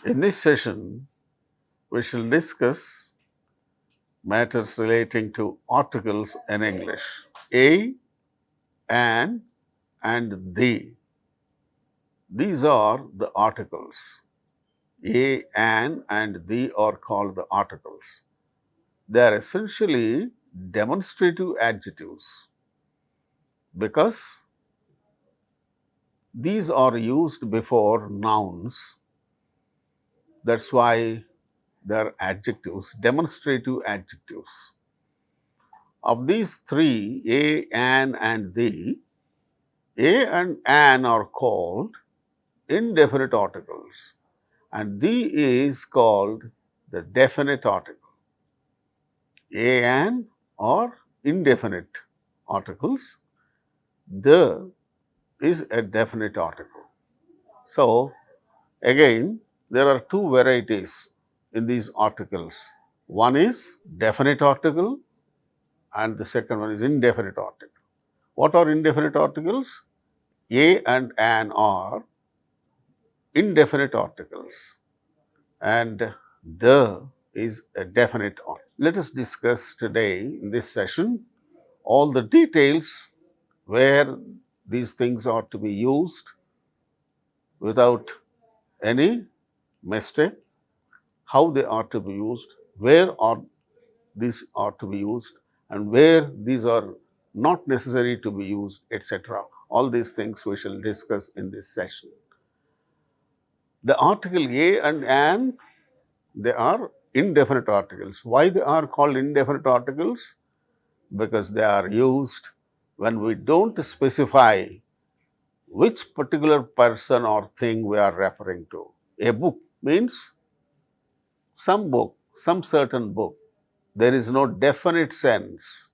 In this session, we shall discuss matters relating to articles in English. A, an, and the. These are the articles. A, an, and the are called the articles. They are essentially demonstrative adjectives because these are used before nouns. That's why they are adjectives, demonstrative adjectives. Of these three, a, an, and the, a and an are called indefinite articles, and the is called the definite article. A, an are indefinite articles, the is a definite article. So, again, there are two varieties in these articles. One is definite article and the second one is indefinite article. What are indefinite articles? A and an are indefinite articles and the is a definite article. Let us discuss today in this session all the details where these things are to be used without any mistake, how they are to be used, where are these are to be used, and where these are not necessary to be used, etc. All these things we shall discuss in this session. The article a and an, they are indefinite articles. Why they are called indefinite articles? Because they are used when we don't specify which particular person or thing we are referring to. A book means some book, some certain book. There is no definite sense.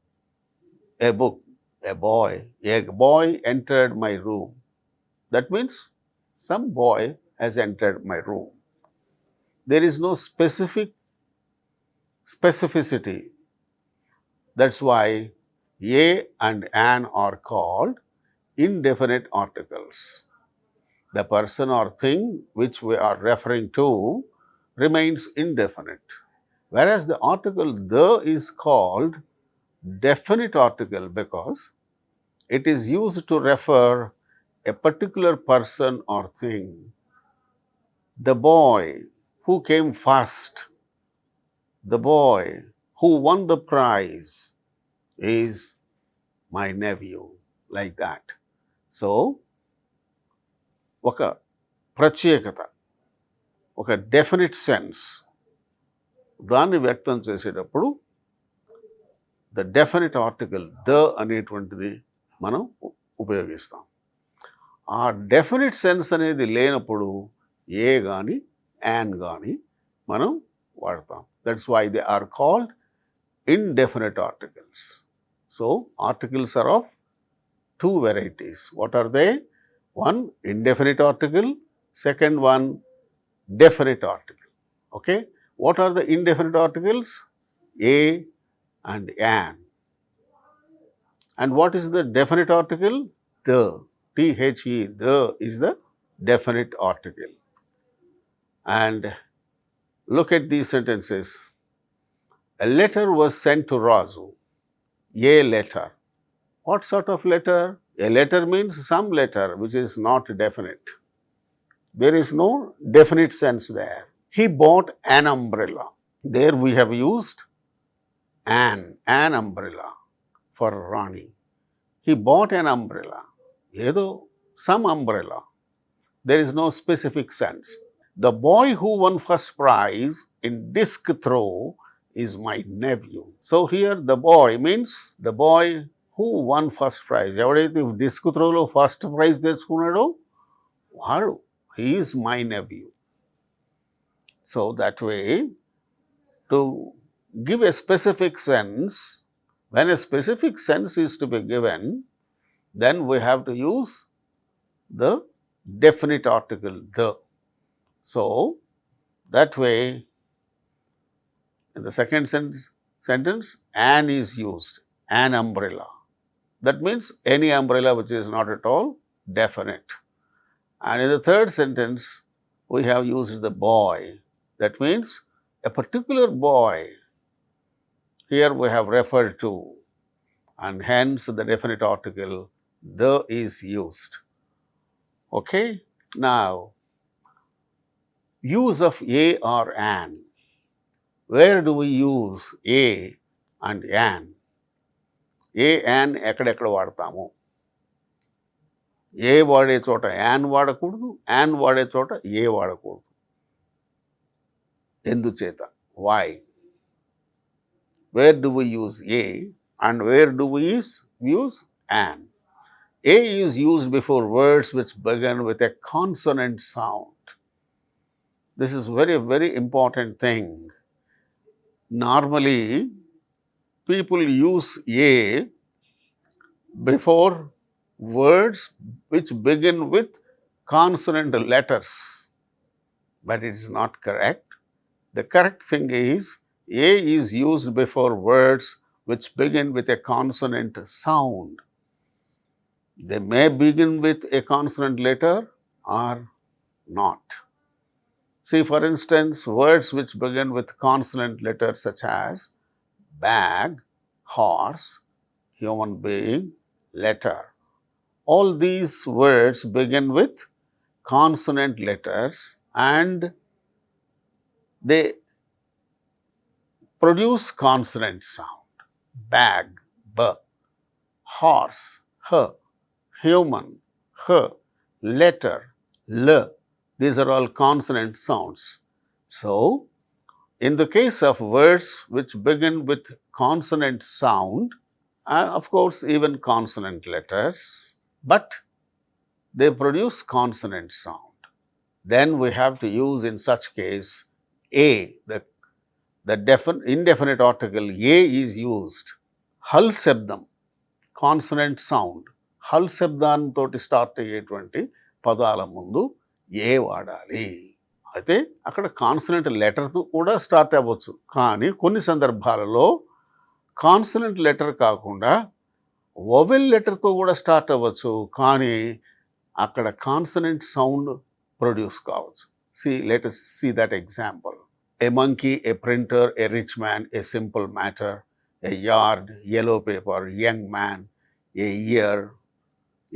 A book, a boy entered my room. That means some boy has entered my room. There is no specificity. That's why a and an are called indefinite articles. The person or thing which we are referring to remains indefinite, whereas the article the is called definite article because it is used to refer a particular person or thing. The boy who came first, the boy who won the prize is my nephew, like that. So, ఒక ప్రత్యేకత, ఒక definite sense దాన్ని వ్యక్తం చేసేటప్పుడు the definite article the అనేటువంటిది మనం ఉపయోగిస్తాం. ఆ డెఫినిట్ సెన్స్ అనేది లేనప్పుడు ఏ కానీ యాన్ కానీ మనం వాడతాం. That's why they are called indefinite articles. So, articles are of two varieties. What are they? One, indefinite article, second one, definite article. Okay? What are the indefinite articles? A and an. And what is the definite article? The. The, the is the definite article. And look at these sentences. A letter was sent to Razu. A letter. What sort of letter? A letter means some letter which is not definite. There is no definite sense there. He bought an umbrella. There we have used an umbrella for Rani. He bought an umbrella. Edo, some umbrella. There is no specific sense. The boy who won first prize in disc throw is my nephew. So, here the boy means the boy who won first prize. ఎవడైతే disc త్రోలో first prize తెచ్చుకున్నాడో వాడు, he is my nephew. So, that way to give a specific sense, when a specific sense is to be given, then we have to use the definite article the. So, that way in the second sentence, an is used, an umbrella. That means any umbrella which is not at all definite. And in the third sentence, we have used the boy. That means a particular boy. Here we have referred to, and hence the definite article the is used. Okay. Now, use of a or an. Where do we use a and an? A an ఎక్కడెక్కడ వాడతాము? ఏ వాడే చోట an వాడకూడదు, an వాడే చోట a వాడకూడదు. ఎందుచేత? Why? Where do we use a and where do we use an? A is used before words which begin with a consonant sound. This is very, very important thing. Normally, people use A before words which begin with consonant letters, but it is not correct. The correct thing is A is used before words which begin with a consonant sound. They may begin with a consonant letter or not. See, for instance, words which begin with consonant letters such as bag, horse, human being, letter. All these words begin with consonant letters and they produce consonant sound. Bag, b, horse, h, human, h, letter, l. These are all consonant sounds. So, in the case of words which begin with consonant sound, of course, even consonant letters, but they produce consonant sound, then we have to use in such case A. The indefinite article A is used. Hal శబ్దం, consonant sound. హల్ శబ్దంతో start అయ్యేటువంటి పదాల ముందు a వాడాలి. అయితే అక్కడ consonant లెటర్తో కూడా start అవ్వచ్చు, కానీ కొన్ని సందర్భాలలో కాన్సనెంట్ లెటర్ కాకుండా వొవెల్ లెటర్తో కూడా స్టార్ట్ అవ్వచ్చు, కానీ అక్కడ కాన్సనెంట్ సౌండ్ ప్రొడ్యూస్ కావచ్చు. Let us see that example. A monkey, a printer, a rich man, a simple matter, a yard, yellow paper, young man, a year.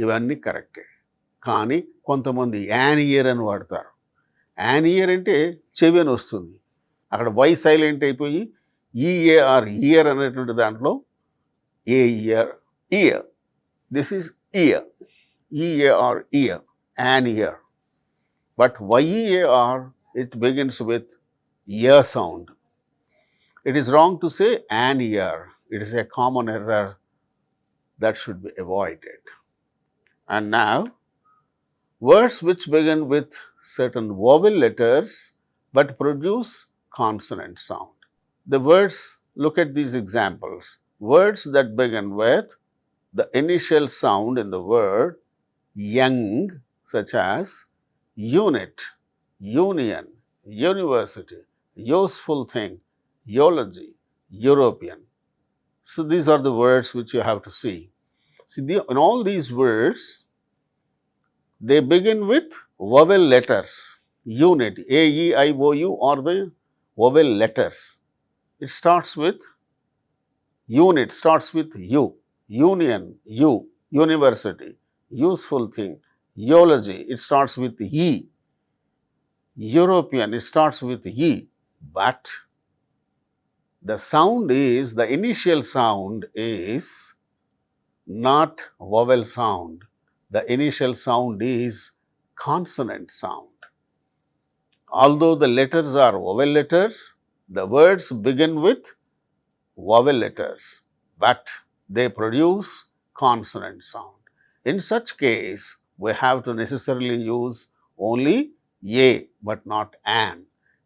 ఇవన్నీ కరెక్టే, కానీ కొంతమంది యాన్ ఇయర్ అని వాడతారు. యాన్ ఇయర్ అంటే చెవి అని వస్తుంది, అక్కడ వై సైలెంట్ అయిపోయి ఈఏఆర్ ఇయర్ అనేటువంటి దాంట్లో a ear, ear. This is ear, E A R ear, an ear. But Y E A R it begins with year sound. It is wrong to say an year. It is a common error that should be avoided. And now, words which begin with certain vowel letters but produce consonant sound. The words, look at these examples. Words that begin with the initial sound in the word young, such as unit, union, university, useful thing, eulogy, European. So, these are the words which you have to see. In all these words, they begin with vowel letters. Unit, A-E-I-O-U are the vowel letters. It starts with unit, starts with U, union, U, university, useful thing, eulogy, it starts with E, European, it starts with E, but the sound is, the initial sound is not vowel sound. The initial sound is consonant sound. Although the letters are vowel letters, the words begin with vowel letters, but they produce consonant sound. In such case, we have to necessarily use only A, but not an.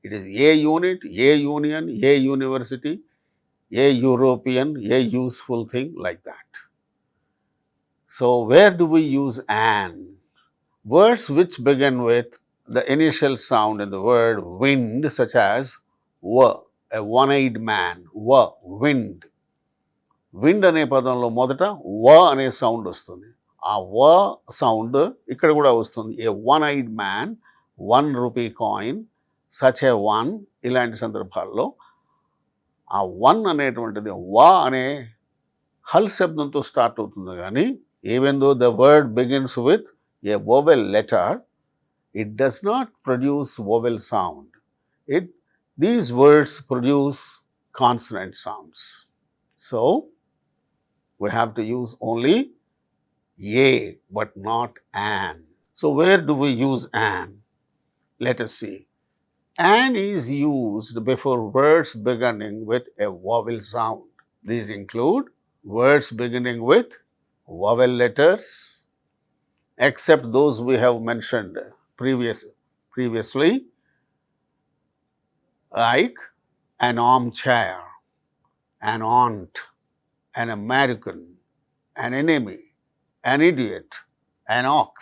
It is a unit, a union, a university, a European, a useful thing, like that. So, where do we use an? Words which begin with the initial sound in the word wind, such as w, a one-eyed man, w, wind. Wind అనే పదంలో మొదట వ అనే sound వస్తుంది. ఆ వ sound ఇక్కడ కూడా వస్తుంది. A one-eyed man, 1 rupee coin, such a 1, ఇలాంటి సందర్భాల్లో ఆ 1 అనేటువంటిది వా అనే హల్ శబ్దంతో స్టార్ట్ అవుతుంది కానీ even though the word begins with a vowel letter, it does not produce vowel sound. These words produce consonant sounds. So, we have to use only a but not an. So, where do we use an? Let us see. An is used before words beginning with a vowel sound. These include words beginning with vowel letters, except those we have mentioned previously, like an armchair, an aunt, an American, an enemy, an idiot, an ox,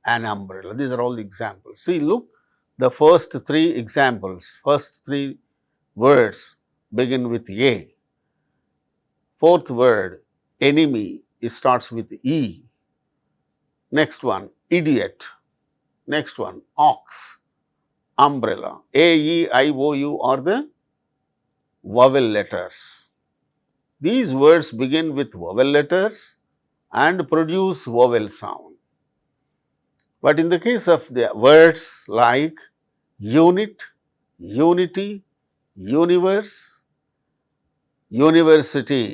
an umbrella. These are all the examples. See, look, the first 3 examples, first 3 words begin with A. Fourth word, enemy, it starts with E. Next one, idiot. Next one, ox, umbrella. A, E, I, O, U are the vowel letters. These words begin with vowel letters and produce vowel sound. But in the case of the words like unit, unity, universe, university,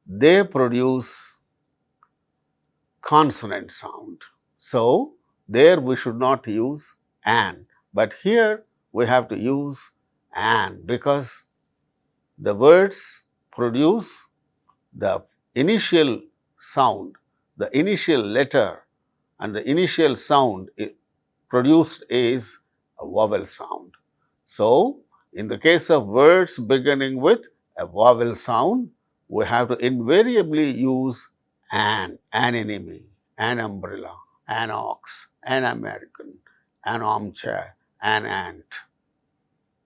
they produce consonant sound. So, there we should not use an, but here we have to use an because the words produce the initial sound, the initial letter and the initial sound produced is a vowel sound. So, in the case of words beginning with a vowel sound, we have to invariably use an enemy, an umbrella, an ox, an American, an armchair, an ant,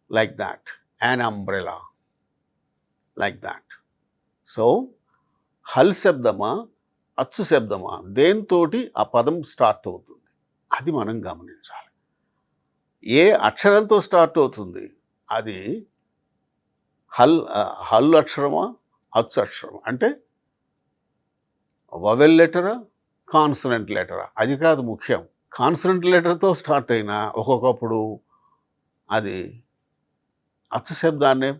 like that, an umbrella, like that. So, హల్ శబ్దమా అచ్చు శబ్దమా దేంతోటి ఆ పదం start అవుతుంది అది మనం గమనించాలి. ఏ అక్షరంతో start అవుతుంది అది హల్ అక్షరమా అచ్చు అక్షరమా, అంటే వవెల్ లెటరా కాన్సనెంట్ లెటరా, అది కాదు ముఖ్యం. కాన్సనెంట్ లెటర్తో స్టార్ట్ అయినా ఒక్కొక్కప్పుడు అది అచ్చు శబ్దాన్నే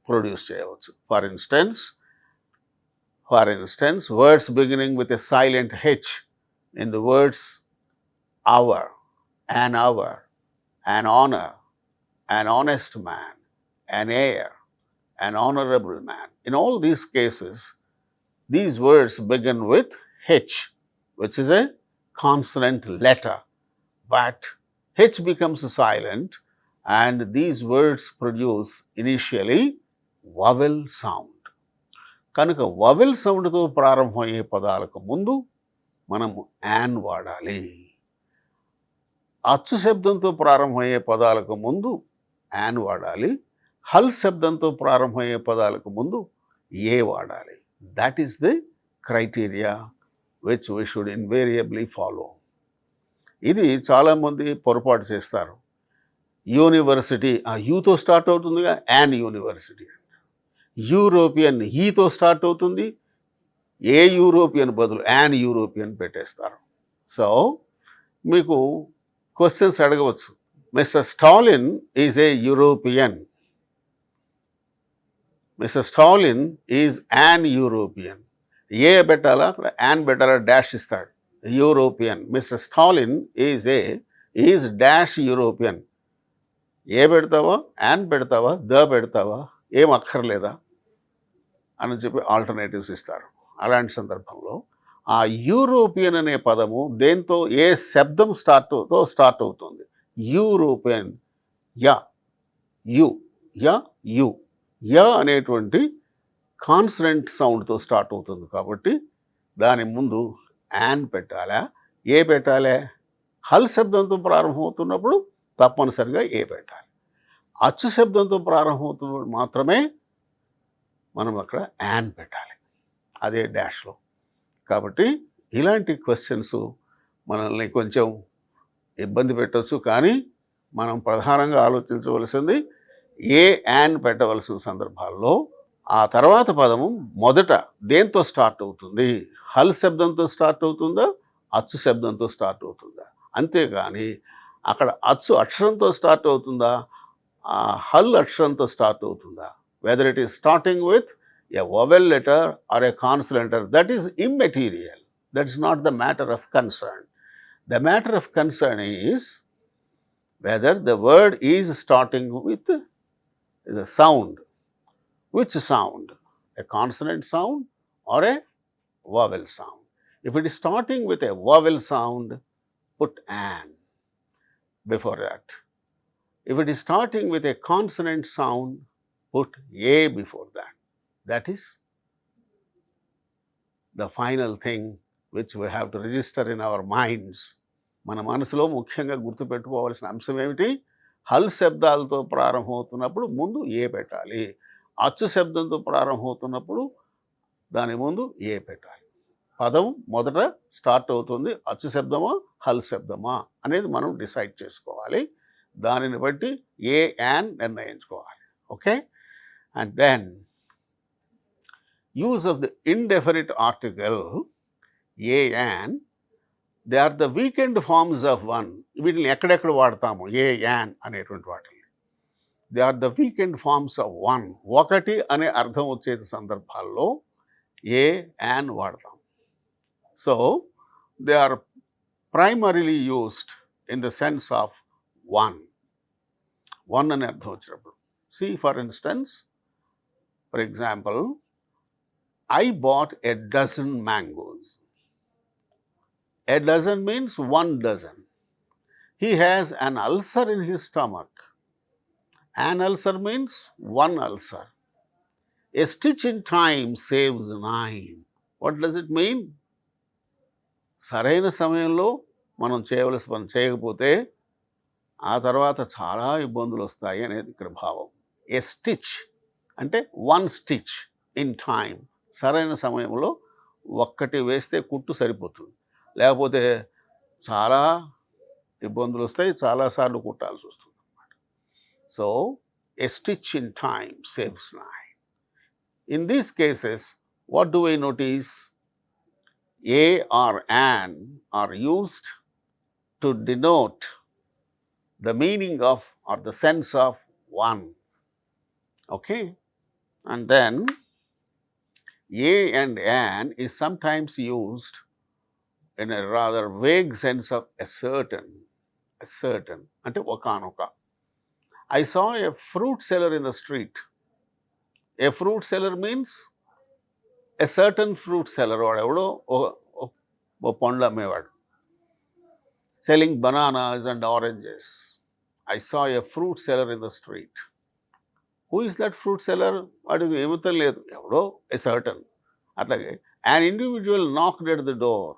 ప్రొడ్యూస్ చేయవచ్చు. For instance words beginning with a silent H in the words hour, an honor, an honest man, an heir, an honorable man. In all these cases, these words begin with H, which is a consonant letter, but H becomes silent and these words produce initially vowel sound. కనుక vowel సౌండ్తో ప్రారంభమయ్యే పదాలకు ముందు మనము an వాడాలి. అచ్చు శబ్దంతో ప్రారంభమయ్యే పదాలకు ముందు యాన్ వాడాలి. హల్ శబ్దంతో ప్రారంభమయ్యే పదాలకు ముందు ఏ వాడాలి. That is the criteria which we should invariably follow. ఇది చాలామంది పొరపాటు చేస్తారు. యూనివర్సిటీ ఆ యూతో స్టార్ట్ అవుతుందిగా, యాన్ యూనివర్సిటీ. యూరోపియన్ ఈతో స్టార్ట్ అవుతుంది, ఏ యూరోపియన్ బదులు యాన్ యూరోపియన్ పెట్టేస్తారు. సో మీకు క్వశ్చన్స్ అడగవచ్చు, mister Stalin is a European, mister Stalin is an European. A పెట్టాలా, అక్కడ యాన్ పెట్టాలా, డాష్ ఇస్తాడు. European, mister Stalin is dash European. A పెడతావా, యాన్ పెడతావా, ద పెడతావా, ఏం అక్కర్లేదా అని చెప్పి ఆల్టర్నేటివ్స్ ఇస్తారు. అలాంటి సందర్భంలో ఆ యూరోపియన్ అనే పదము దేంతో, ఏ శబ్దం స్టార్ట్ అవుతుంది. యూరోపియన్, యా అనేటువంటి కాన్సనెంట్ సౌండ్తో స్టార్ట్ అవుతుంది కాబట్టి దాని ముందు యాన్ పెట్టాలా, ఏ పెట్టాలా. హల్ శబ్దంతో ప్రారంభమవుతున్నప్పుడు తప్పనిసరిగా ఏ పెట్టాలి. అచ్చు శబ్దంతో ప్రారంభమవుతున్నప్పుడు మాత్రమే మనం అక్కడ యాన్ పెట్టాలి, అదే డాష్లో. కాబట్టి ఇలాంటి క్వశ్చన్స్ మనల్ని కొంచెం ఇబ్బంది పెట్టవచ్చు, కానీ మనం ప్రధానంగా ఆలోచించవలసింది ఏ యాన్ పెట్టవలసిన సందర్భాల్లో ఆ తర్వాత పదము మొదట దేంతో స్టార్ట్ అవుతుంది? హల్ శబ్దంతో స్టార్ట్ అవుతుందా, అచ్చు శబ్దంతో స్టార్ట్ అవుతుందా? అంతేగాని అక్కడ అచ్చు అక్షరంతో స్టార్ట్ అవుతుందా, ఆ హల్ అక్షరంతో స్టార్ట్ అవుతుందా? Whether it is starting with a vowel letter or a consonant letter, that is immaterial. That is not the matter of concern. The matter of concern is whether the word is starting with the sound. Which sound? A consonant sound or a vowel sound? If it is starting with a vowel sound, put an before that. If it is starting with a consonant sound, put a before that. That is the final thing which we have to register in our minds. మన మనసులో ముఖ్యంగా గుర్తుపెట్టుకోవాల్సిన అంశం ఏమిటి? హల్ శబ్దాలతో ప్రారంభమవుతున్నప్పుడు ముందు ఏ పెట్టాలి, అచ్చు శబ్దంతో ప్రారంభమవుతున్నప్పుడు దాని ముందు ఏ పెట్టాలి. పదం మొదట స్టార్ట్ అవుతుంది అచ్చు శబ్దమా హల్ శబ్దమా అనేది మనం డిసైడ్ చేసుకోవాలి. దానిని బట్టి ఏ యాన్ నిర్ణయించుకోవాలి. Okay, and then use of the indefinite article a an. They are the weakened forms of one. వీటిని ఎక్కడెక్కడ వాడతాము ఏ యాన్ అనేటువంటి వాటిని? They are the weakened forms of one. ఒకటి అనే అర్థం వచ్చే సందర్భాల్లో ఏ యాన్ వాడతాం. So they are primarily used in the sense of one. One అనే అర్థం వచ్చినప్పుడు see for instance, for example, I bought a dozen mangoes. A dozen means 1 dozen. He has an ulcer in his stomach. An ulcer means 1 ulcer. A stitch in time saves 9. What does it mean? సరైన సమయంలో మనం చేయవలసిన పని చేయకపోతే ఆ తర్వాత చాలా ఇబ్బందులు వస్తాయి అనేది ఇక్కడ భావం. ఏ స్టిచ్ అంటే 1 స్టిచ్ ఇన్ టైమ్. సరైన సమయంలో ఒక్కటి వేస్తే కుట్టు సరిపోతుంది, లేకపోతే చాలా ఇబ్బందులు వస్తాయి, చాలాసార్లు కుట్టాల్సి వస్తుంది అన్నమాట. So a stitch in time saves 9. In these cases what do we notice? A or an are used to denote the meaning of or the sense of one. Okay, and then a and an is sometimes used in a rather vague sense of a certain ante okanoka. I saw a fruit seller in the street. A fruit seller means a certain fruit seller or evado o పండ్లు అమ్మేవాడు, selling bananas and oranges. I saw a fruit seller in the street. Who is that fruit seller? వాడికి ఏమవుతా లేదు, ఎవడో a certain. అట్లాగే an individual knocked at the door.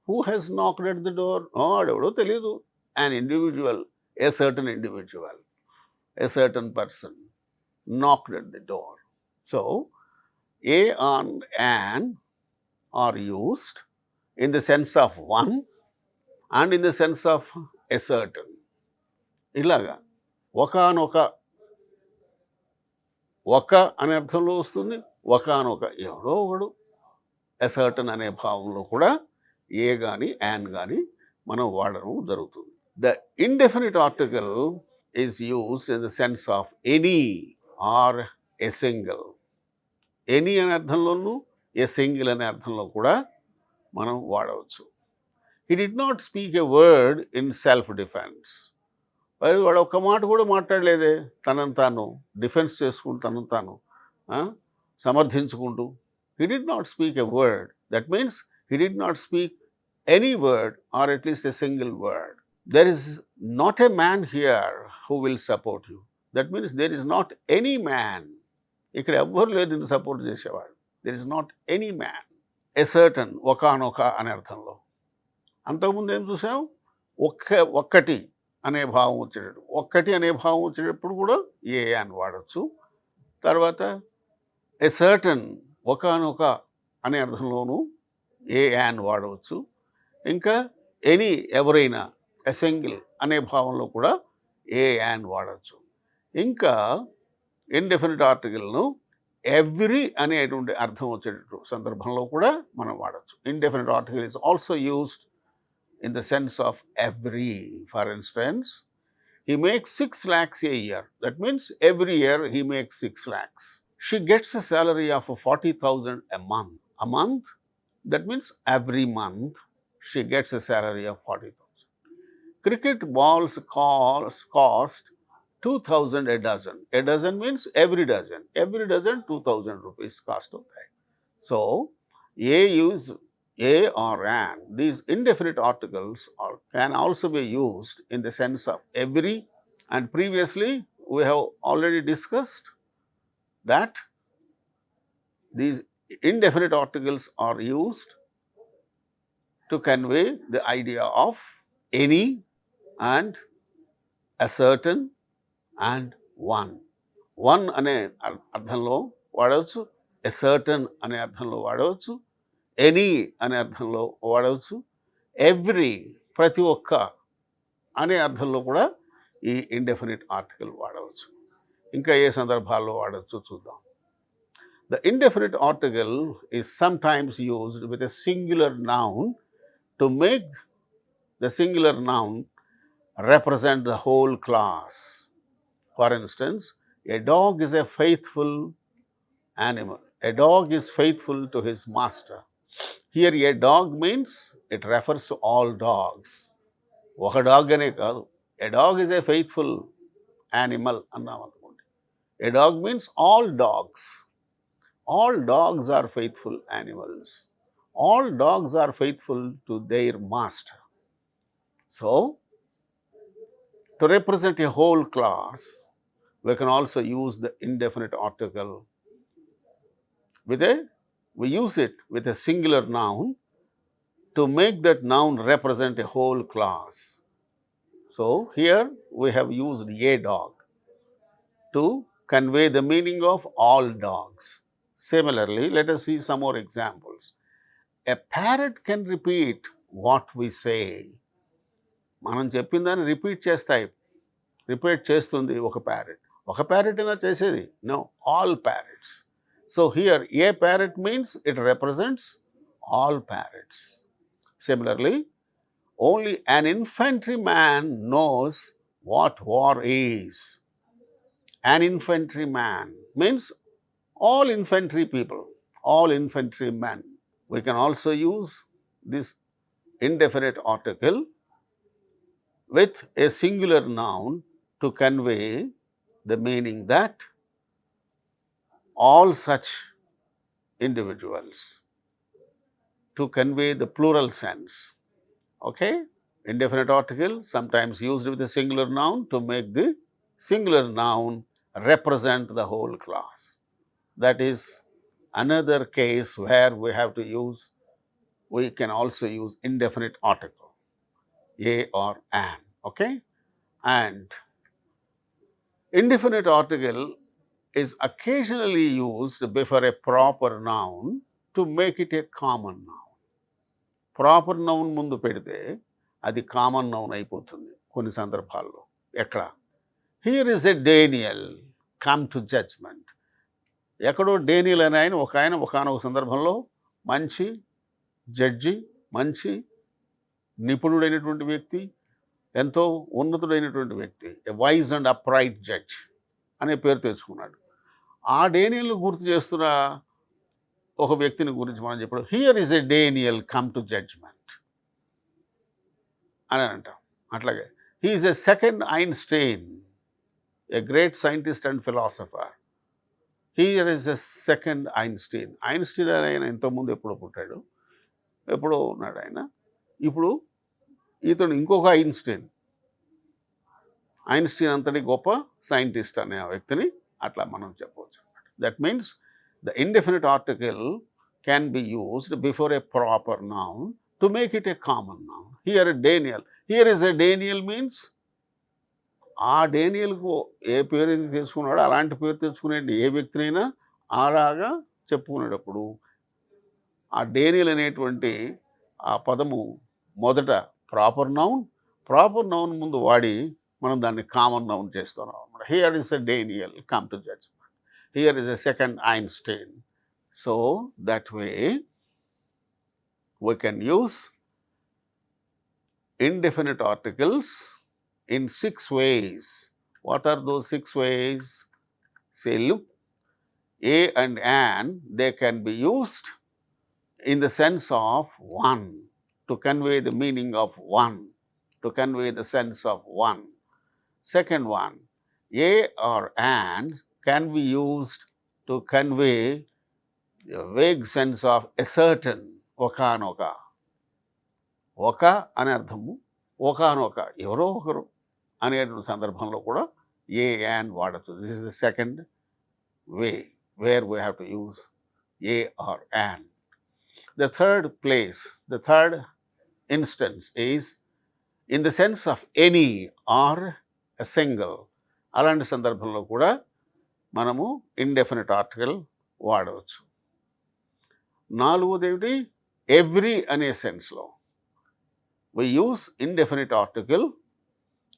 Who has knocked at the door? వాడెవడో తెలియదు. An individual, a certain individual, a certain person knocked at the door. So a and an are used in the sense of one and in the sense of a certain. ఇలాగా ఒకానొక, ఒక అనే అర్థంలో వస్తుంది, ఒకానొక ఎవడో ఒకడు, ఎ సర్టన్ అనే భావంలో కూడా ఏ కానీ యాన్ కానీ మనం వాడడం జరుగుతుంది. The indefinite article is used in the sense of any or a single. Any అనే అర్థంలోనూ ఏ సింగిల్ అనే అర్థంలో కూడా మనం వాడవచ్చు. He did not speak a word in self-defense. వాడు ఒక్క మాట కూడా మాట్లాడలేదే, తనను తాను డిఫెన్స్ చేసుకుంటూ తనను తాను సమర్థించుకుంటూ. He did not speak a word. That means he did not speak any word or at least a single word. There is not a man here who will support you. That means there is not any man. ఇక్కడ ఎవ్వరు లేదు నిన్ను support చేసేవాడు. There is not any man. A certain, ఒకానొక అనే అర్థంలో. అంతకుముందు ఏం చూసాం? ఒక్కటి అనే భావం వచ్చేటప్పుడు, ఒక్కటి అనే భావం వచ్చేటప్పుడు కూడా ఏ అని వాడచ్చు. తర్వాత ఎ సర్టన్, ఒకానొక అనే అర్థంలోనూ ఏ యాన్ వాడవచ్చు. ఇంకా ఎనీ, ఎవరైనా, ఎ సింగిల్ అనే భావంలో కూడా ఏ యాన్ వాడచ్చు. ఇంకా ఇండెఫినిట్ ఆర్టికల్ను ఎవ్రీ అనేటువంటి అర్థం వచ్చేటట్టు సందర్భంలో కూడా మనం వాడచ్చు. Indefinite article is also used in the sense of every. For instance, he makes 6 lakhs a year. That means every year he makes 6 lakhs. She gets a salary of 40,000 a month. A month, that means every month she gets a salary of 40,000. Cricket balls cost 2,000 a dozen. A dozen means every dozen. Every dozen 2,000 rupees cost of that. So, a or an, these indefinite articles can also be used in the sense of every, and previously we have already discussed that these indefinite articles are used to convey the idea of any and a certain and one. One అనే అర్థంలో వాడవచ్చు, a certain అనే అర్థంలో వాడవచ్చు, any అనే అర్థంలో వాడవచ్చు, every ప్రతి ఒక్క అనే అర్థంలో కూడా ఈ ఇండెఫినిట్ ఆర్టికల్ వాడవచ్చు. ఇంకా ఏ సందర్భాల్లో వాడవచ్చు చూద్దాం. The indefinite article is sometimes used with a singular noun to make the singular noun represent the whole class. For instance, a dog is a faithful animal. A dog is faithful to his master. Here a dog means it refers to all dogs. ఒక dog అనే కాదు, a dog is a faithful animal అన్నాం అనుకోండి. A dog means all dogs. All dogs are faithful animals. All dogs are faithful to their master. So, to represent a whole class, we can also use the indefinite article we use it with a singular noun to make that noun represent a whole class. So, here we have used a dog to convey the meaning of all dogs. Similarly, let us see some more examples. A parrot can repeat what we say. మనం చెప్పిన దాన్ని repeat చేస్తుంది ఒక parrot. ఒక parrot అయినా చేసేది? No, all parrots. So, here a parrot means it represents all parrots. Similarly, only an infantryman knows what war is. An infantryman means all infantry people, all infantrymen. We can also use this indefinite article with a singular noun to convey the meaning that all such individuals, to convey the plural sense. Okay? Indefinite article sometimes used with a singular noun to make the singular noun represent the whole class. That is another case where we can also use indefinite article, a or an. Okay? And indefinite article is occasionally used before a proper noun to make it a common noun. Proper noun ముందు పెడితే అది common noun అయిపోతుంది కొన్ని సందర్భాల్లో. ఎక్కడ? Here is a Daniel come to judgment. ఎక్కడో Daniel అనే ఆయన ఒకనొక సందర్భంలో మంచి జడ్జి, మంచి నిపుణుడైనటువంటి వ్యక్తి, ఎంతో ఉన్నతుడైనటువంటి వ్యక్తి, ఎ వైజ్ అండ్ అప్రైట్ జడ్జ్ అనే పేరు తెచ్చుకున్నాడు. ఆ డేనియల్ను గుర్తు చేస్తున్న ఒక వ్యక్తిని గురించి మనం చెప్పడం, here is a Daniel come to judgment అని అంటాం. అట్లాగే he is a second Einstein, a great scientist and philosopher. Here is a second Einstein. Einstein ఆయన ఇంతకుముందు ఎప్పుడో పుట్టాడు, ఎప్పుడో ఉన్నాడు ఆయన. ఇప్పుడు ఇతడు ఇంకొక ఐన్స్టైన్ అంతటి గొప్ప సైంటిస్ట్ అనే వ్యక్తిని అట్లా మనం చెప్పవచ్చు అన్నమాట. That means the indefinite article can be used before a proper noun to make it a common noun. Here Daniel, here is a Daniel means ఆ డేనియల్కు ఏ పేరు అయితే తెచ్చుకున్నాడో అలాంటి పేరు తెచ్చుకునే ఏ వ్యక్తినైనా అలాగా చెప్పుకునేటప్పుడు ఆ డేనియల్ అనేటువంటి ఆ పదము మొదట ప్రాపర్ నౌన్, ప్రాపర్ నౌన్ ముందు వాడి మనం దాన్ని కామన్ నౌన్ చేస్తున్నాం అనమాట. Here is a Daniel come to judgment, here is a second Einstein. So that way we can use indefinite articles in 6 ways. What are those 6 ways? Say, look, a and an, they can be used in the sense of one, to convey the meaning of one, to convey the sense of one. Second one, a or an can be used to convey the vague sense of a certain, ఒకనొక, ఒక అనే అర్థము, ఒకనొక ఎవరో ఒకరు అనేటువంటి సందర్భంలో కూడా ఏ యాన్ వాడచ్చు. This is the second way where we have to use a or an. The third place, the third instance is in the sense of any or a single. అలాంటి సందర్భంలో కూడా మనము ఇండెఫినిట్ ఆర్టికల్ వాడవచ్చు. నాలుగోది ఏమిటి? Every అనే సెన్స్లో we use indefinite article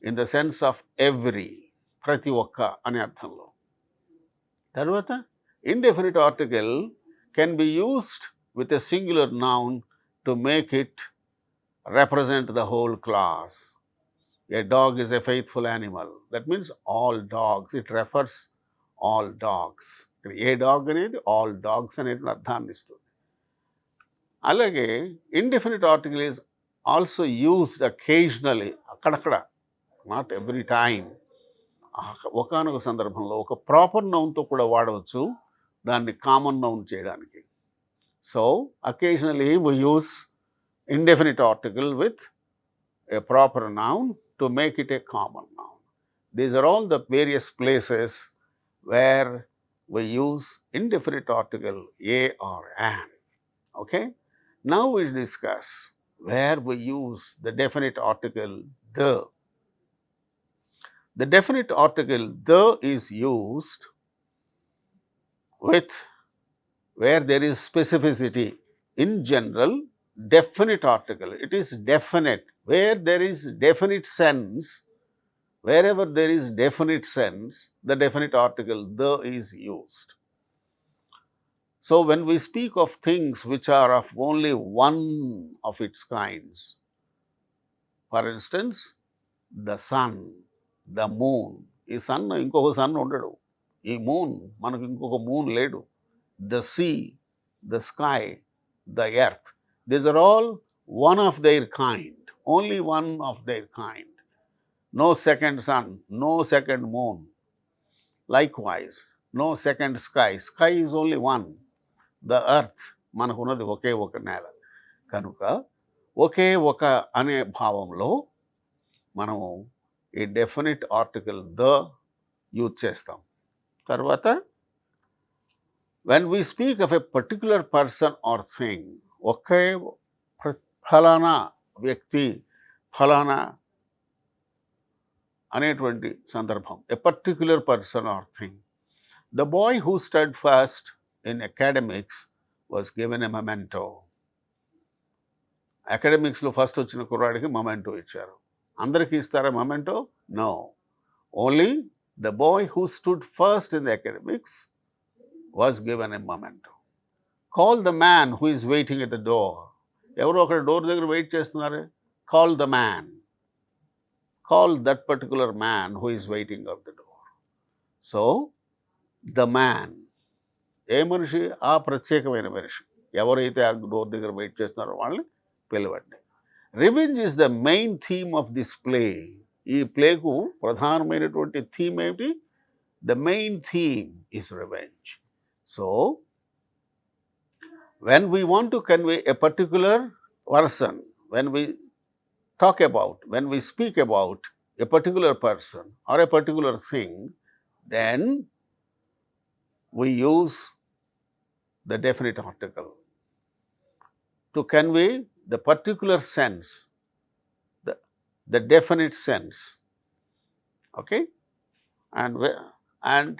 in the sense of every, ప్రతి ఒక్క అనే అర్థంలో. తర్వాత indefinite article can be used with a singular noun to make it represent the whole class. A dog is a faithful animal. That means all dogs. It refers all dogs. A dog అనేది all dogs అనేది అర్థాన్ని ఇస్తుంది. అలాగే indefinite article is also used occasionally, అక్కడక్కడ, not every time, ఒకనొక సందర్భంలో ఒక proper నౌన్తో కూడా వాడవచ్చు దాన్ని కామన్ నౌన్ చేయడానికి. So occasionally we use indefinite article with a proper noun to make it a common noun. These are all the various places where we use indefinite article a or an. Okay? Now we discuss where we use the definite article the. The definite article the is used with where there is specificity. In general, definite article, it is definite. Where there is definite sense, wherever there is definite sense, the definite article the is used. So when we speak of things which are of only one of its kinds, for instance, the sun, the moon, ఈ sun ఇంకొక sun ఉండడు, ఈ moon మనకు ఇంకొక moon లేడు, the sea, the sky, the earth, these are all one of their kind, only one of their kind. No second sun, no second moon. Likewise, no second sky. Sky is only one. The earth, మనకున్నది ఒకే ఒక నేల. కనుక ఒకే ఒక అనే భావంలో మనము ఈ definite article the use చేస్తాం. తర్వాత when we speak of a particular person or thing, ఒకే ఫలానా వ్యక్తి, ఫలానా అనేటువంటి సందర్భం, a particular person or thing. The boy who stood first in academics was given a memento. అకాడమిక్స్లో ఫస్ట్ వచ్చిన కుర్రాడికి మొమెంటో ఇచ్చారు. అందరికీ ఇస్తారా memento? No. Only the boy who stood first in the academics was given a memento. Call the man who is waiting at the door. ఎవరో అక్కడ door దగ్గర wait చేస్తున్నారు, call the man. Call that particular man who is waiting at the door. So, the man, ఏ మనిషి? ఆ ప్రత్యేకమైన మనిషి, ఎవరైతే ఆ డోర్ దగ్గర వెయిట్ చేస్తున్నారో వాళ్ళని పిలవండి. Revenge is the main theme of this play. ఈ ప్లేకు ప్రధానమైనటువంటి థీమ్ ఏమిటి? The main theme is revenge. So when we want to convey a particular person, when we speak about a particular person or a particular thing, then we use the definite article to convey the particular sense, the definite sense. Okay? And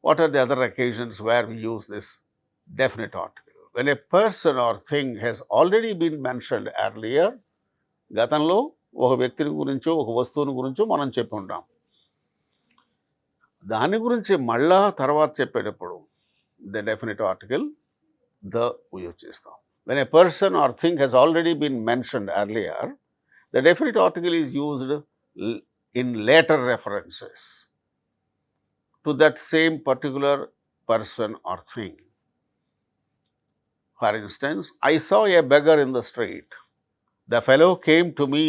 what are the other occasions where we use this definite article? When a person or thing has already been mentioned earlier, గతంలో ఒక వ్యక్తిని గురించో ఒక వస్తువుని గురించో మనం చెప్పి ఉంటాం. దాని గురించి మళ్ళా తర్వాత చెప్పేటప్పుడు the definite article the use చేస్తాం. When a person or thing has already been mentioned earlier, the definite article is used in later references to that same particular person or thing. For instance, I saw a beggar in the street. The fellow came to me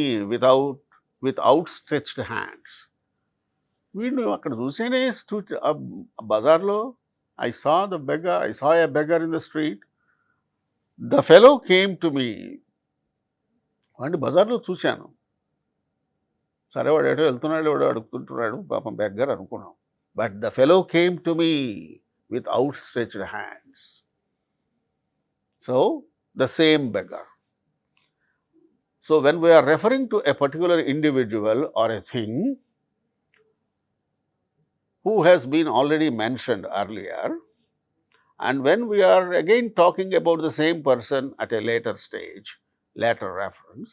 with outstretched hands. వీడు అక్కడ చూసేనే బజార్లో I saw a beggar in the street. The fellow came to me. వాడిని బజార్లో చూశాను. సరే వాడు ఎటో వెళ్తున్నాడు, వాడు అడుగుతుంటున్నాడు, పాపం బెగ్గర్ అనుకున్నాం. But the fellow came to me with outstretched hands. So the same beggar. So when we are referring to a particular individual or a thing who has been already mentioned earlier, and when we are again talking about the same person at a later stage, later reference,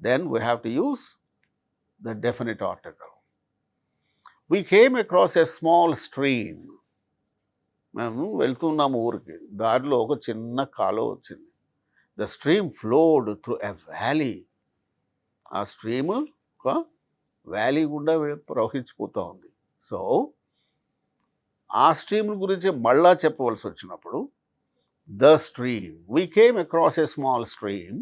then we have to use the definite article. We came across a small stream. మేము వెళ్తున్నాము ఊరికి, దారిలో ఒక చిన్న కాలువ వచ్చింది. The stream flowed through a valley. ఆ stream ఒక వ్యాలీ గుండా ప్రవహించిపోతూ ఉంది. సో ఆ స్ట్రీమ్ గురించి మళ్ళా చెప్పవలసి వచ్చినప్పుడు the stream, we came across a small stream,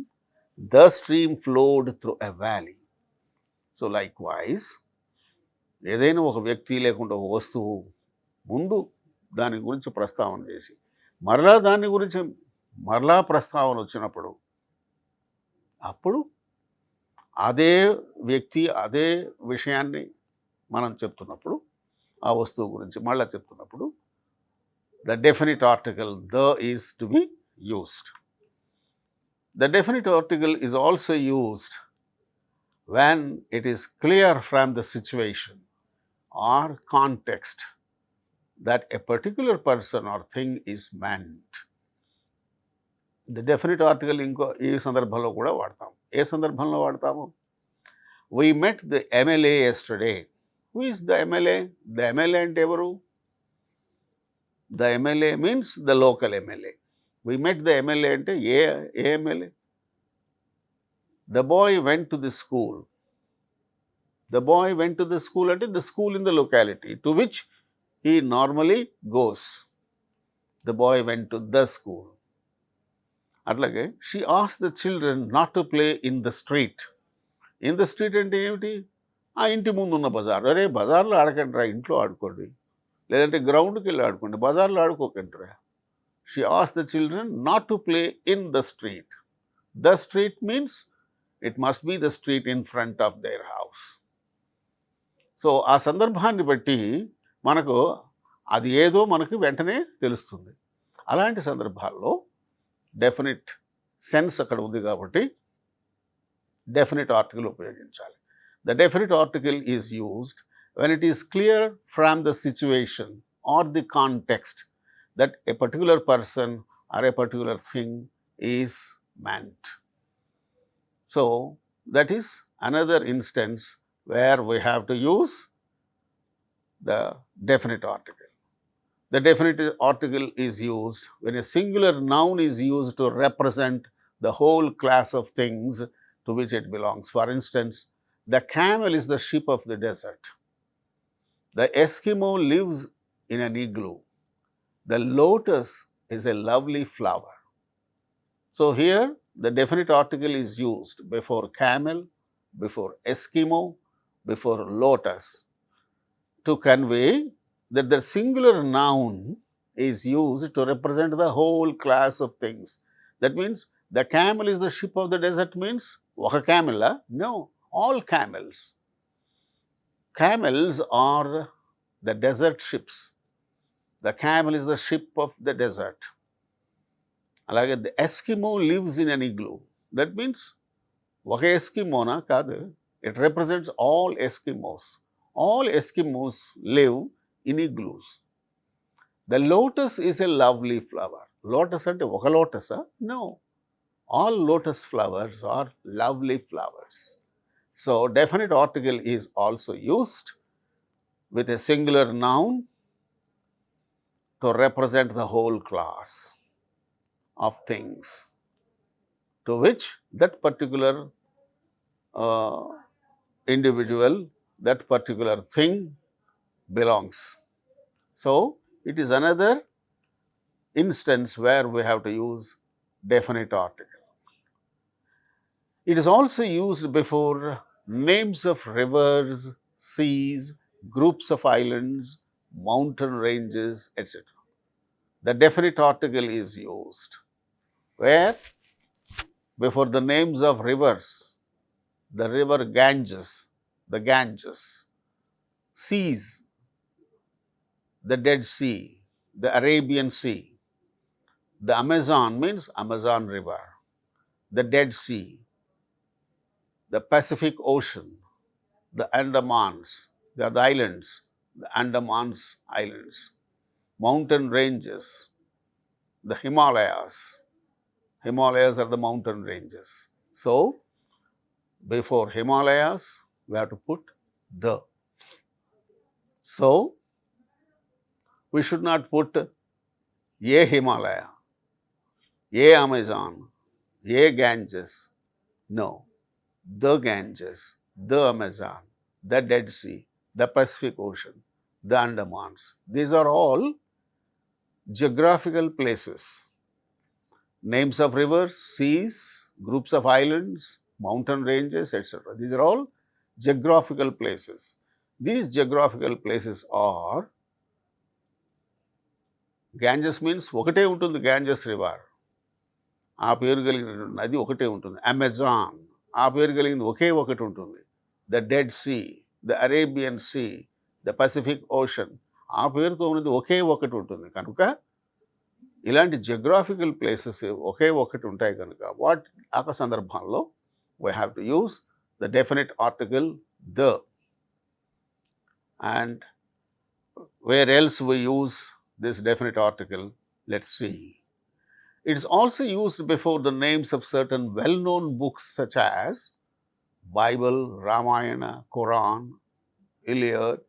the stream flowed through a valley. So like wise ఏదైనా ఒక వ్యక్తి లేకుండా ఒక వస్తువు ముందు దాని గురించి ప్రస్తావన చేసి మరలా దాని గురించి మరలా ప్రస్తావన వచ్చినప్పుడు అప్పుడు అదే వ్యక్తి అదే విషయాన్ని మనం చెప్తున్నప్పుడు ఆ వస్తువు గురించి మళ్ళా చెప్తున్నప్పుడు the definite article the is to be used. The definite article is also used when it is clear from the situation or context that a particular person or thing is meant. The definite article ఇంకో ఈ సందర్భంలో కూడా వాడతాం. ఏ సందర్భంలో వాడతాము? We met the MLA yesterday. Who is the MLA? The MLA అంటే ఎవరు? The MLA means the local MLA. We met the MLA అంటే ఏ MLA? The boy went to the school. The boy went to the school అంటే the school in the locality to which he normally goes. The boy went to the school. అట్లాగే she asked the children not to play in the street. In the street అంటే ఏమిటి? ఆ ఇంటి ముందు ఉన్న బజార్. అరే బజార్లో ఆడకండి రా, ఇంట్లో ఆడుకోండి, లేదంటే గ్రౌండ్కి వెళ్ళి ఆడుకోండి, బజార్లో ఆడుకోకండి రా. She asked the children not to play in the street. The street means it must be the street in front of their house. So ఆ సందర్భాన్ని బట్టి మనకు అది ఏదో మనకు వెంటనే తెలుస్తుంది. అలాంటి సందర్భాల్లో డెఫినిట్ సెన్స్ అక్కడ ఉంది కాబట్టి డెఫినిట్ ఆర్టికల్ ఉపయోగించాలి. The definite article is used when it is clear from the situation or the context that a particular person are a particular thing is meant. So that is another instance where we have to use the definite article. The definite article is used when a singular noun is used to represent the whole class of things to which it belongs. For instance, the camel is the sheep of the desert. The Eskimo lives in an igloo. The lotus is a lovely flower. So here the definite article is used before camel, before Eskimo, before lotus to convey that the singular noun is used to represent the whole class of things. That means the camel is the sheep of the desert means oka camel? No, all camels. Camels are the desert ships. The camel is the ship of the desert. అలాగే the Eskimo lives in an igloo. That means ఒక ఎస్కిమోనా కాదు, it represents all Eskimos. All Eskimos live in igloos. The lotus is a lovely flower. Lotus అంటే ఒక లోటసా? No, All lotus flowers are lovely flowers. So definite article is also used with a singular noun to represent the whole class of things to which that particular uh, individual, that particular thing belongs. So it is another instance where we have to use definite article. It is also used before names of rivers, seas, groups of islands, mountain ranges, etc. The definite article is used where before the names of rivers, the river Ganges, the Ganges, seas, the Dead Sea, the Arabian Sea, the Amazon means Amazon River, the Dead Sea, the Pacific Ocean, the Andamans, the islands, the Andamans Islands, mountain ranges, the Himalayas. Himalayas are the mountain ranges. So, before Himalayas, we have to put the. So, we should not put a Himalaya, a Amazon, a Ganges. No, the Ganges, the Amazon, the Dead Sea, the Pacific Ocean, the Andamans. These are all geographical places. Names of rivers, seas, groups of islands, mountain ranges, etc. These are all geographical places. These geographical places are Ganges means ఒకటే ఉంటుంది Ganges river. ఆ పేరు కలిగిన నది ఒకటే ఉంటుంది. Amazon ఆ పేరు కలిగింది ఒకే ఒకటి ఉంటుంది. The Dead Sea, the Arabian Sea, the Pacific Ocean ఆ పేరుతో ఉన్నది ఒకే ఒకటి ఉంటుంది. కనుక ఇలాంటి జియోగ్రాఫికల్ ప్లేసెస్ ఒకే ఒకటి ఉంటాయి కనుక ఆ సందర్భంలో we have to use the definite article the. And where else we use this definite article, let's see. It is also used before the names of certain well-known books such as Bible, Ramayana, Quran, Iliad.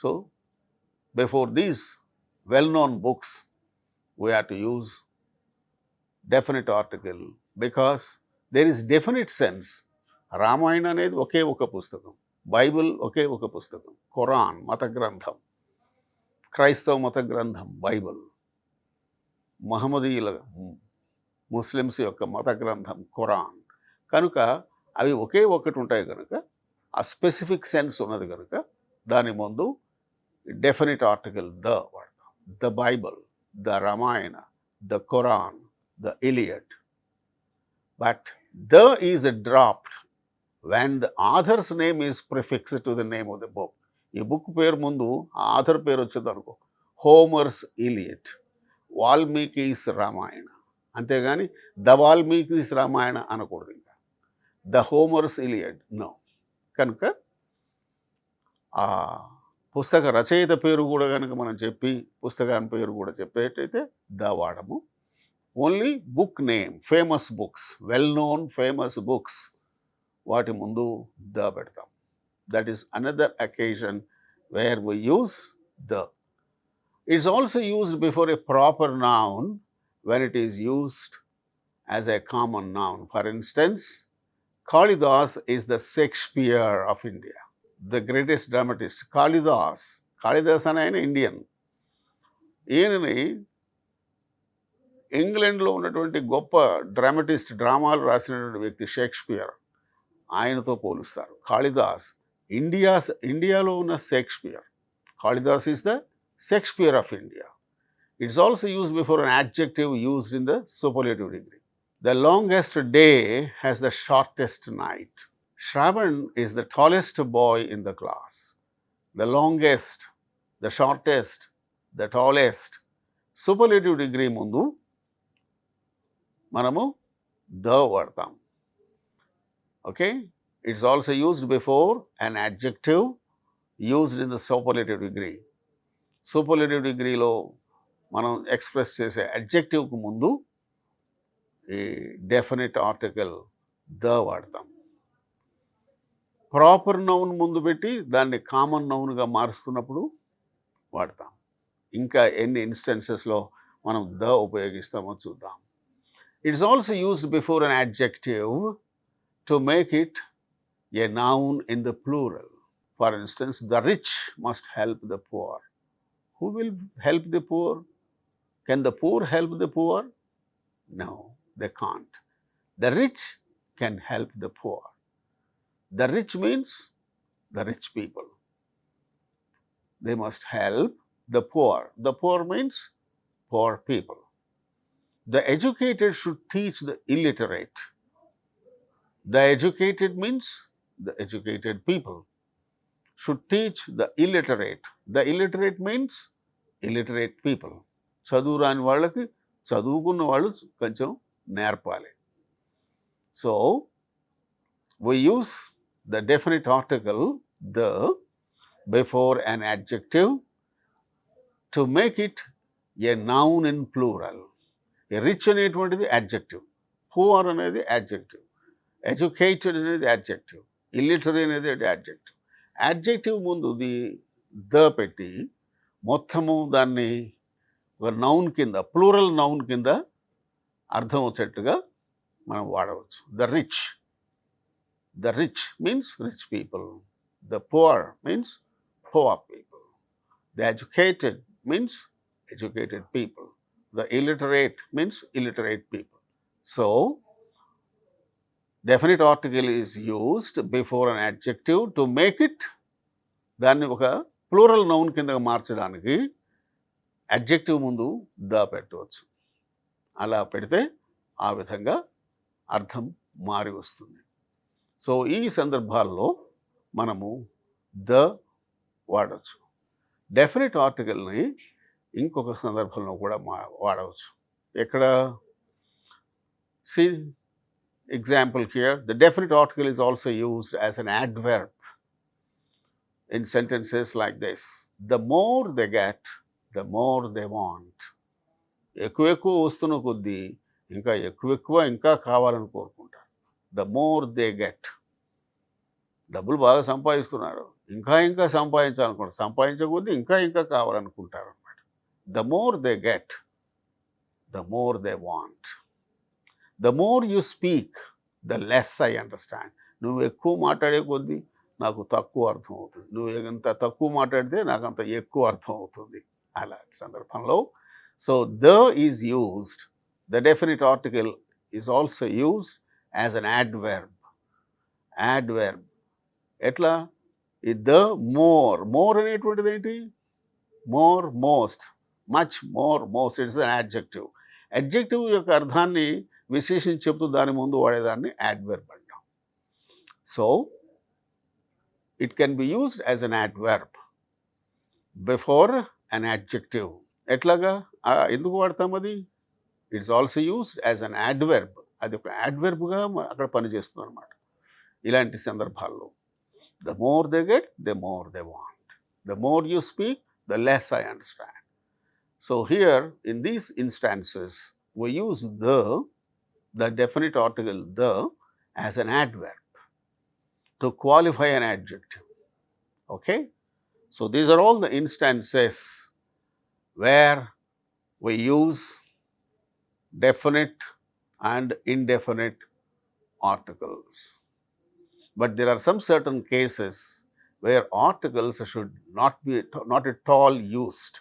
So, before these well-known books, we have to use definite article because there is definite sense. Ramayana అనేది ఒకే ఒక పుస్తకం, Bible ఒకే ఒక పుస్తకం, ఖురాన్ మత గ్రంథం, క్రైస్తవ మత గ్రంథం బైబిల్, మహమ్మదీయుల ముస్లిమ్స్ యొక్క మత గ్రంథం ఖురాన్. కనుక అవి ఒకే ఒకటి ఉంటాయి కనుక ఆ స్పెసిఫిక్ సెన్స్ ఉన్నది కనుక దాని ముందు డెఫినెట్ ఆర్టికల్ ద వాడతాం. The Bible, the Ramayana, the Quran, the Iliad. But the is dropped when the author's name is prefixed to the name of the book. ఈ బుక్ పేరు ముందు ఆథర్ పేరు వచ్చేది అనుకో, హోమర్స్ ఇలియడ్, వాల్మీకిస్ రామాయణ, అంతేగాని ద వాల్మీకిస్ రామాయణ అనకూడదు. ఇంకా ద హోమర్స్ ఇలియడ్ నో. కనుక ఆ పుస్తక రచయిత పేరు కూడా కనుక మనం చెప్పి పుస్తకాన్ని పేరు కూడా చెప్పేటైతే ద వాడము. Only book name, famous books, well known famous books వాటి ముందు ద పెడతాం. That is another occasion where we use the. It is also used before a proper noun when it is used as a common noun. For instance, Kalidas is the Shakespeare of India, the greatest dramatist. Kalidas అనే ఆయన Indian. ఈయనని ఇంగ్లాండ్లో ఉన్నటువంటి గొప్ప dramatist, డ్రామాలు రాసినటువంటి వ్యక్తి Shakespeare, ఆయనతో పోలుస్తారు. కాళిదాస్ ఇండియాలో ఉన్న Shakespeare. Kalidas is the Shakespeare of India. It's also used before an adjective used in the superlative degree. The longest day has the shortest night. Shravan is the tallest boy in the class. The longest, the shortest, the tallest. Superlative degree ముందు మనము the వాడతాం. Okay. It's also used before an adjective used in the superlative degree. Superlative degreeలో మనం express చేసే అడ్జెక్టివ్కు ముందు ఈ definite article the వాడతాం. Proper noun ముందు పెట్టి దాన్ని కామన్ నౌన్గా మారుస్తున్నప్పుడు వాడతాం. ఇంకా ఎన్ని ఇన్స్టెన్సెస్లో మనం ద ఉపయోగిస్తామో చూద్దాం. It's also used before an adjective to make it a noun in the plural. For instance, the rich must help the poor. Who will help the poor? Can the poor help the poor? No, they can't. The rich can help the poor. The rich means the rich people. They must help the poor. The poor means poor people. The educated should teach the illiterate. The educated means the educated people should teach the illiterate. The illiterate means illiterate people. చదువు రాని వాళ్ళకి చదువుకున్న వాళ్ళు కొంచెం నేర్పాలి. So we use the definite article the before an adjective to make it a noun in plural. A rich అనేటువంటిది adjective, poor అనేది adjective, educated అనేది adjective, illiterate అనేది adjective. adjective ముందు ద పెట్టి మొత్తము దాన్ని ఒక నౌన్ కింద, ప్లూరల్ నౌన్ కింద అర్థం వచ్చేట్టుగా మనం వాడవచ్చు. The rich means rich people. The poor means poor people. The educated means educated people. The illiterate means illiterate people. So definite article is used before an adjective to make it, దాన్ని ఒక plural noun కింద మార్చడానికి adjective ముందు the పెట్టవచ్చు. అలా పెడితే ఆ విధంగా అర్థం మారి వస్తుంది. సో ఈ సందర్భాల్లో మనము ద వాడవచ్చు. డెఫినెట్ ఆర్టికల్ని ఇంకొక సందర్భంలో కూడా వాడవచ్చు. ఎక్కడ? See example here, the definite article is also used as an adverb in sentences like this: the more they get, the more they want. ఎక్కువ వస్తున్న కొద్దీ ఇంకా ఎక్కువ ఇంకా కావాలని కోరుకుంటారు. ద మోర్ దే గెట్, డబ్బులు బాగా సంపాదిస్తున్నారు, ఇంకా సంపాదించాలనుకుంటారు, సంపాదించకొద్దీ ఇంకా కావాలనుకుంటారు అనమాట. The more they get, the more they want. The more you speak, the less I understand. నువ్వు ఎక్కువ మాట్లాడే కొద్దీ నాకు తక్కువ అర్థం అవుతుంది, నువ్వు ఎంత తక్కువ మాట్లాడితే నాకు అంత ఎక్కువ అర్థం అవుతుంది. అలా సందర్భంలో so the is used, the definite article is also used as an adverb. ఎట్లా? ఈ ద మోర్ అనేటువంటిది ఏంటి? More, most, much, more, most. It's an adjective. Adjective యొక్క అర్థాన్ని విశేషించి చెప్తూ దాని ముందు వాడేదాన్ని adverb అంటాం. So it can be used as an adverb before an adjective. ఎట్లాగా? ఎందుకు వాడతాం అది? It's also used as an adverb. అది ఒక adverbగా అక్కడ పనిచేస్తుంది అనమాట. ఇలాంటి సందర్భాల్లో the more they get, the more they want. The more you speak, the less I understand. So here in these instances we use the definite article the as an adverb to qualify an adjective. Okay? So these are all the instances where we use definite and indefinite articles. But there are some certain cases where articles should not at all used.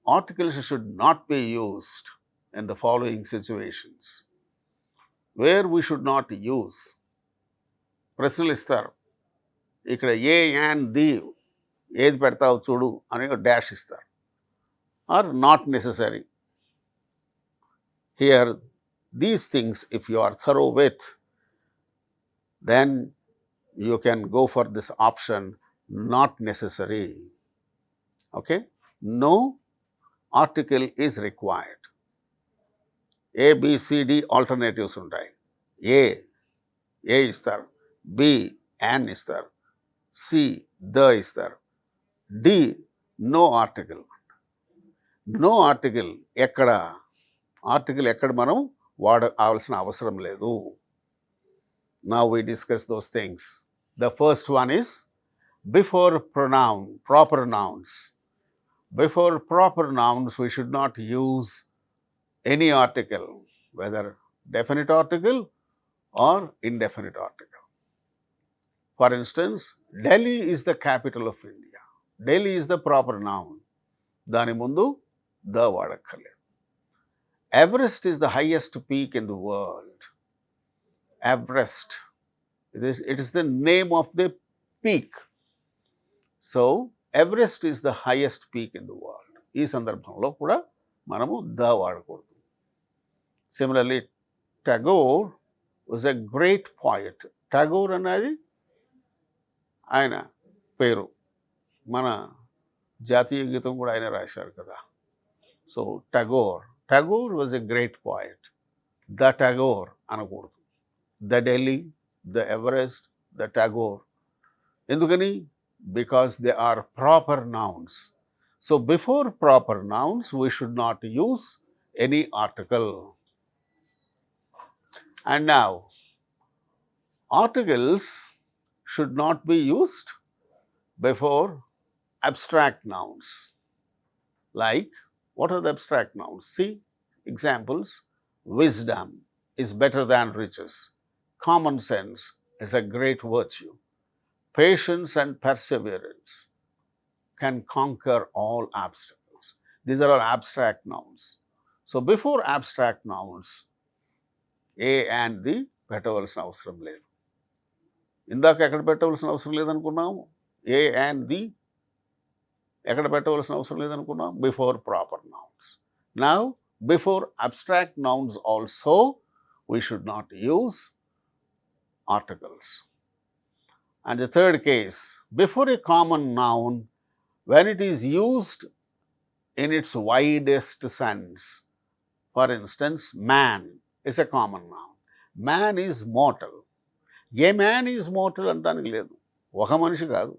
Articles should not be used in the following situations. Where we should not use. ప్రశ్నలు ఇస్తారు, ఇక్కడ a an the ఏది పెడతావు చూడు అని dash ఇస్తారు. Or not necessary. Here these things if you are thorough with, then you can go for this option not necessary. Okay? No article is required. ABCD alternatives ఉంటాయి. A ఇస్తారు, B an ఇస్తారు, C the ఇస్తారు, D no article. No article ఎక్కడ? Article ఎక్కడ మనం వాడవలసిన అవసరం లేదు. Now we discuss those things. The first one is before proper nouns. Before proper nouns, we should not use any article, whether definite article or indefinite article. For instance, Delhi is the capital of India. Delhi is the proper noun. Dani mundu the vaadakkaledu. Everest is the highest peak in the world. Everest. It is the name of the peak. So, Everest is the highest peak in the world. ఈ సందర్భంలో కూడా మనము the వాడకూడదు. Similarly, Tagore was a great poet. Tagore అనేది ఆయన పేరు. మన జాతీయ గీతం కూడా ఆయన రాశారు కదా. So Tagore was a great poet. The Tagore అనకూడదు. The Delhi, the Everest, the Tagore. ఎందుకని? Because they are proper nouns. So before proper nouns, we should not use any article. And now, articles should not be used before abstract nouns. Like, what are the abstract nouns? See, examples. Wisdom is better than riches. Common sense is a great virtue. Patience and perseverance can conquer all obstacles. These are all abstract nouns. So before abstract nouns, A and the పెట్టవలసిన అవసరం లేదు. ఇందాక ఎక్కడ పెట్టవలసిన అవసరం లేదనుకున్నాము? A and the ఎక్కడ పెట్టవలసిన అవసరం లేదనుకున్నాం? Before proper nouns. Now, before abstract nouns also, we should not use articles. And the third case, before a common noun, when it is used in its widest sense. For instance, man is a common noun. Man is mortal. A man is mortal అంటానికి లేదు. ఒక మనిషి కాదు.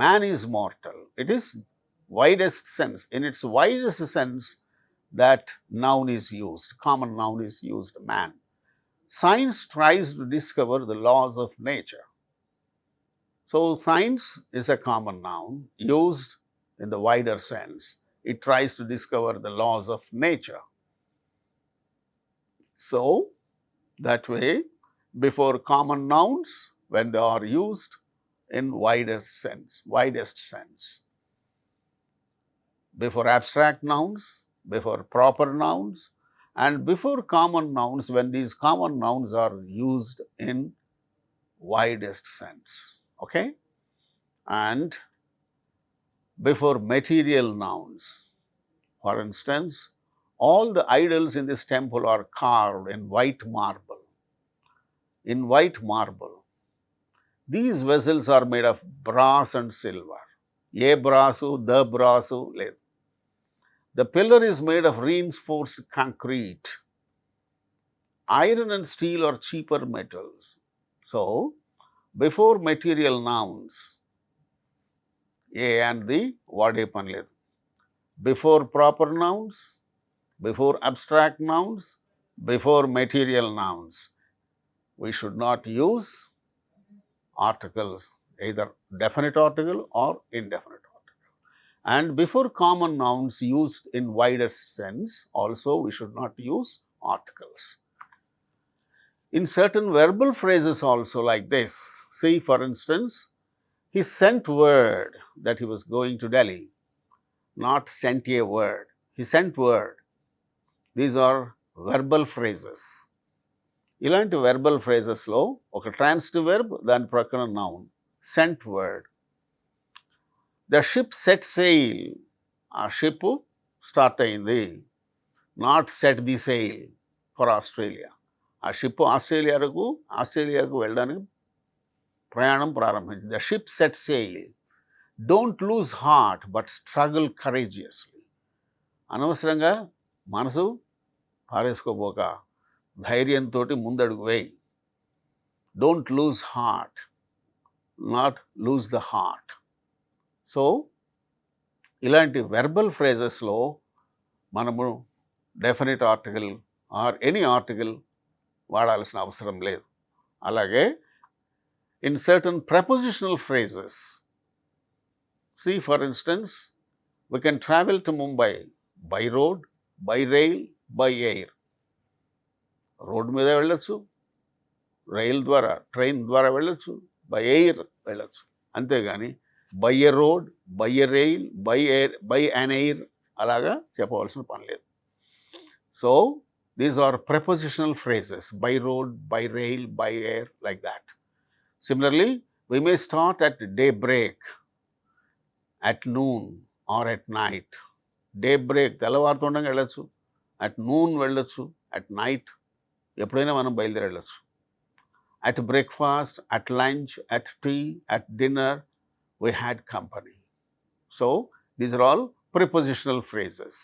Man is mortal. It is widest sense. In its widest sense, that noun is used. Common noun is used, man. Science tries to discover the laws of nature. So, science is a common noun used in the wider sense. It tries to discover the laws of nature. So, that way, before common nouns, when they are used in widest sense. Before abstract nouns, before proper nouns, and before common nouns, when these common nouns are used in widest sense. Okay? And before material nouns. For instance, all the idols in this temple are carved in white marble. In white marble. These vessels are made of brass and silver. Ye brassu, the brassu, లేదు. The pillar is made of reinforced concrete. Iron and steel are cheaper metals. So, before material nouns, A and the వాడే పని లేదు. Before proper nouns, before abstract nouns, before material nouns, we should not use articles, either definite article or indefinite article. And before common nouns used in widest sense, also we should not use articles. In certain verbal phrases also like this, see for instance, he sent word that he was going to Delhi, not sent a word. He sent word. These are verbal phrases. ఇలాంటి verbal ఫ్రేజెస్లో ఒక transitive verb, దాని ప్రక్కన noun. Sent word. The ship set sail. ఆ ship start అయింది. Not set the sail for Australia. ఆ ship ఆస్ట్రేలియాకు వెళ్ళడానికి ప్రయాణం ప్రారంభించింది. The ship set sail. Don't lose heart but struggle courageously. అనవసరంగా మనసు పారేసుకోబోక ధైర్యంతో ముందడుగు వేయి. Don't lose heart, not lose the heart. So ఇలాంటి వెర్బల్ ఫ్రేజెస్లో మనము definite article or any article వాడాల్సిన అవసరం లేదు. అలాగే in certain prepositional phrases, see for instance we can travel to Mumbai by road, by rail, by air. Road మీద వెళ్ళొచ్చు, rail ద్వారా, ట్రైన్ ద్వారా వెళ్ళొచ్చు, బై ఎయిర్ వెళ్ళొచ్చు. అంతేగాని by a road, by a rail, by air, by an air అలాగా చెప్పవలసిన పని లేదు. So these are prepositional phrases: by road, by rail, by air, like that. Similarly, we may start at daybreak, at noon, or at night. Daybreak తెల్లవారుతుండగా వెళ్ళొచ్చు, at noon వెళ్ళొచ్చు, at night ఎప్పుడైనా మనం బయలుదేరి వెళ్ళొచ్చు. At breakfast, at lunch, at tea, at dinner, we had company. So these are all prepositional phrases.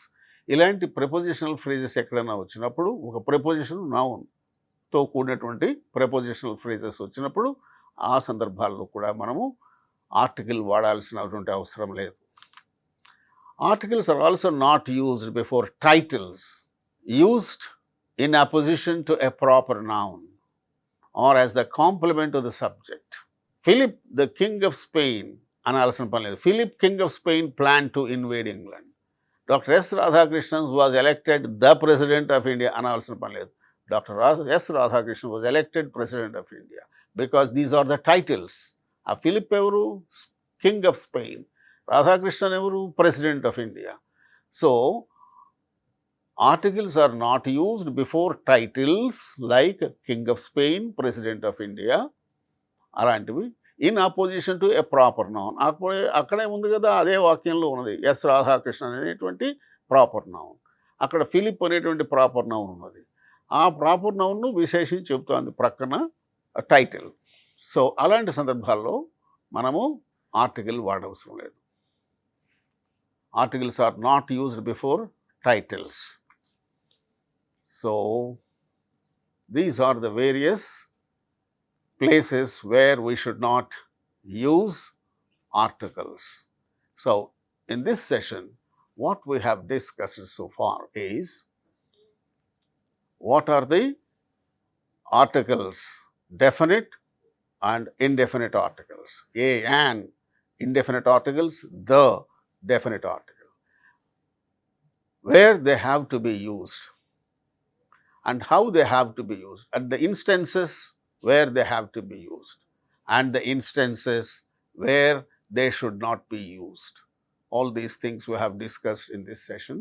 ఇలాంటి prepositional phrases ఎక్కడైనా వచ్చినప్పుడు, ఒక preposition నౌన్తో కూడినటువంటి prepositional phrases వచ్చినప్పుడు ఆ సందర్భాల్లో కూడా మనము ఆర్టికల్ వాడాల్సినటువంటి అవసరం లేదు. Articles are also not used before titles, used in opposition to a proper noun or as the complement of the subject. Philip, the king of Spain, analysis panaledu. Philip, king of Spain, planned to invade England. Dr. S. Radhakrishnan was elected the president of India, analysis panaledu. Dr. S. Radhakrishnan was elected president of India, because these are the titles. Philip evaru, king of Spain. Radhakrishnan evaru, president of India. So articles are not used before titles like king of Spain, president of India, అలాంటివి. In opposition to A proper noun, అక్కడే ఉంది కదా, అదే వాక్యంలో ఉన్నది. Yes Radhakrishna అనేటువంటి proper noun, అక్కడ Philip అనేటువంటి ప్రాపర్ నౌన్ ఉన్నది. ఆ ప్రాపర్ నౌన్ను విశేషించి చెబుతోంది ప్రక్కన టైటిల్. సో అలాంటి సందర్భాల్లో మనము ఆర్టికల్ వాడవసరం లేదు. Articles are not used before titles. So these are the various places where we should not use articles. So in this session, what we have discussed so far is what are the articles, definite and indefinite articles. An indefinite articles, the definite article, where they have to be used and how they have to be used, and the instances where they have to be used, and the instances where they should not be used. All these things we have discussed in this session.